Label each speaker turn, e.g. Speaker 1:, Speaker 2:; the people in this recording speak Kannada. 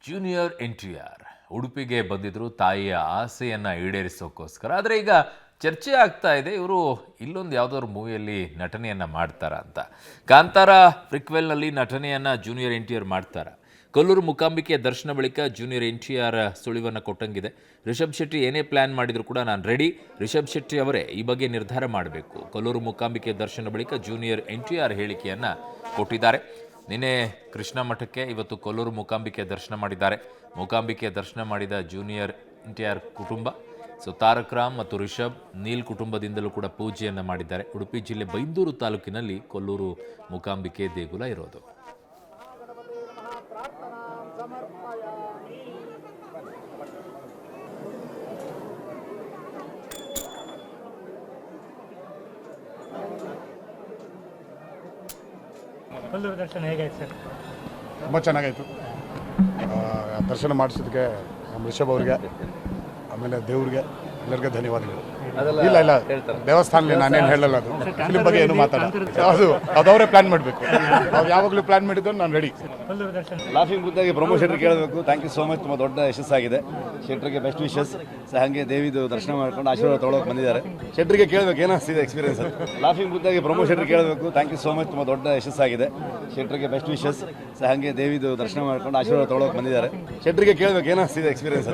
Speaker 1: ಜೂನಿಯರ್ ಎನ್ಟಿಆರ್ ಉಡುಪಿಗೆ ಬಂದಿದ್ರು ತಾಯಿಯ ಆಸೆಯನ್ನ ಈಡೇರಿಸೋಕ್ಕೋಸ್ಕರ. ಆದರೆ ಈಗ ಚರ್ಚೆ ಆಗ್ತಾ ಇದೆ, ಇವರು ಇಲ್ಲೊಂದು ಯಾವುದಾದ್ರು ಮೂವಿಯಲ್ಲಿ ನಟನೆಯನ್ನ ಮಾಡ್ತಾರ ಅಂತ. ಕಾಂತಾರ ಪ್ರಿಕ್ವೆಲ್ನಲ್ಲಿ ನಟನೆಯನ್ನ ಜೂನಿಯರ್ ಎನ್ಟಿಆರ್ ಮಾಡ್ತಾರ. ಕೊಲ್ಲೂರು ಮೂಕಾಂಬಿಕೆ ದರ್ಶನ ಬಳಿಕ ಜೂನಿಯರ್ ಎನ್ಟಿಆರ್ ಸುಳಿವನ್ನು ಕೊಟ್ಟಂಗಿದೆ. ರಿಷಬ್ ಶೆಟ್ಟಿ ಏನೇ ಪ್ಲಾನ್ ಮಾಡಿದ್ರು ಕೂಡ ನಾನು ರೆಡಿ. ರಿಷಬ್ ಶೆಟ್ಟಿ ಅವರೇ ಈ ಬಗ್ಗೆ ನಿರ್ಧಾರ ಮಾಡಬೇಕು. ಕೊಲ್ಲೂರು ಮೂಕಾಂಬಿಕೆ ದರ್ಶನ ಬಳಿಕ ಜೂನಿಯರ್ ಎನ್ಟಿಆರ್ ಹೇಳಿಕೆಯನ್ನ ಕೊಟ್ಟಿದ್ದಾರೆ. ನಿನ್ನೆ ಕೃಷ್ಣ ಮಠಕ್ಕೆ, ಇವತ್ತು ಕೊಲ್ಲೂರು ಮೂಕಾಂಬಿಕೆ ದರ್ಶನ ಮಾಡಿದ್ದಾರೆ. ಮೂಕಾಂಬಿಕೆ ದರ್ಶನ ಮಾಡಿದ ಜೂನಿಯರ್ ಎನ್ಟಿಆರ್ ಕುಟುಂಬ, ತಾರಕ್ ರಾಮ್ ಮತ್ತು ರಿಷಬ್, ನೀಲ್ ಕುಟುಂಬದಿಂದಲೂ ಕೂಡ ಪೂಜೆಯನ್ನು ಮಾಡಿದ್ದಾರೆ. ಉಡುಪಿ ಜಿಲ್ಲೆ ಬೈಂದೂರು ತಾಲೂಕಿನಲ್ಲಿ ಕೊಲ್ಲೂರು ಮೂಕಾಂಬಿಕೆ ದೇಗುಲ ಇರೋದು.
Speaker 2: ಕೊಲ್ಲೂರು ದರ್ಶನ ಹೇಗಾಯ್ತು ಸರ್?
Speaker 3: ತುಂಬ ಚೆನ್ನಾಗಾಯಿತು. ದರ್ಶನ ಮಾಡಿಸೋದಕ್ಕೆ ನಮ್ಮ ರಿಷಬ್ ಅವ್ರಿಗೆ, ಆಮೇಲೆ ದೇವ್ರಿಗೆ ಎಲ್ಲರಿಗೂ ಧನ್ಯವಾದಗಳು. ಇಲ್ಲ ದೇವಸ್ಥಾನದಲ್ಲಿ ನಾನೇನು ಹೇಳಲ್ಲ, ಅದು ಫಿಲ್ಮ್ ಬಗ್ಗೆ ಏನು ಮಾತಾಡೋದು, ಅದವರೇ ಪ್ಲಾನ್ ಮಾಡಬೇಕು. ಅವ್ರು ಯಾವಾಗಲೂ ಪ್ಲಾನ್ ಮಾಡಿದ್ದು ನಾನು ರೆಡಿ.
Speaker 2: ಕೊಲ್ಲೂರು ದರ್ಶನ
Speaker 4: ಲಾಫಿಂಗ್ ಬುದ್ಧಾಗಿ ಪ್ರಮೋದ್ ಶೆಟ್ರಿಗೆ ಕೇಳಬೇಕು. ಥ್ಯಾಂಕ್ ಯು ಸೋ ಮಚ್, ತುಂಬ ದೊಡ್ಡ ಯಶಸ್ಸಾಗಿದೆ. ಶೆಟ್ರಿಗೆ ಬೆಸ್ಟ್ ವಿಶಸ್. ಹಾಗೆ ದೇವಿದು ದರ್ಶನ ಮಾಡ್ಕೊಂಡು ಆಶೀರ್ವಾದ ತೊಗೊಳಕ್ಕೆ ಬಂದಿದ್ದಾರೆ. ಶೆಟ್ರಿಗೆ ಕೇಳಬೇಕು ಏನಿಸ್ತಿದೆ ಎಕ್ಸ್ಪೀರಿಯನ್ಸ್. ಲಾಫಿಂಗ್ ಬುದ್ಧಾಗಿ ಪ್ರಮೋದ್ ಶೆಟ್ರಿಗೆ ಕೇಳಬೇಕು. ಥ್ಯಾಂಕ್ ಯು ಸೋ ಮಚ್, ತುಂಬ ದೊಡ್ಡ ಯಶಸ್ಸಾಗಿದೆ. ಶೆಟ್ರಿಗೆ ಬೆಸ್ಟ್ ವಿಶಸ್. ಹಾಗೆ ದೇವಿದು ದರ್ಶನ ಮಾಡ್ಕೊಂಡು ಆಶೀರ್ವಾದ ತೊಗೊಳಕ್ಕೆ ಬಂದಿದ್ದಾರೆ. ಶೆಟ್ರಿಗೆ ಕೇಳಬೇಕು ಏನಿಸ್ತಿದೆ ಎಕ್ಸ್ಪೀರಿಯನ್ಸ್.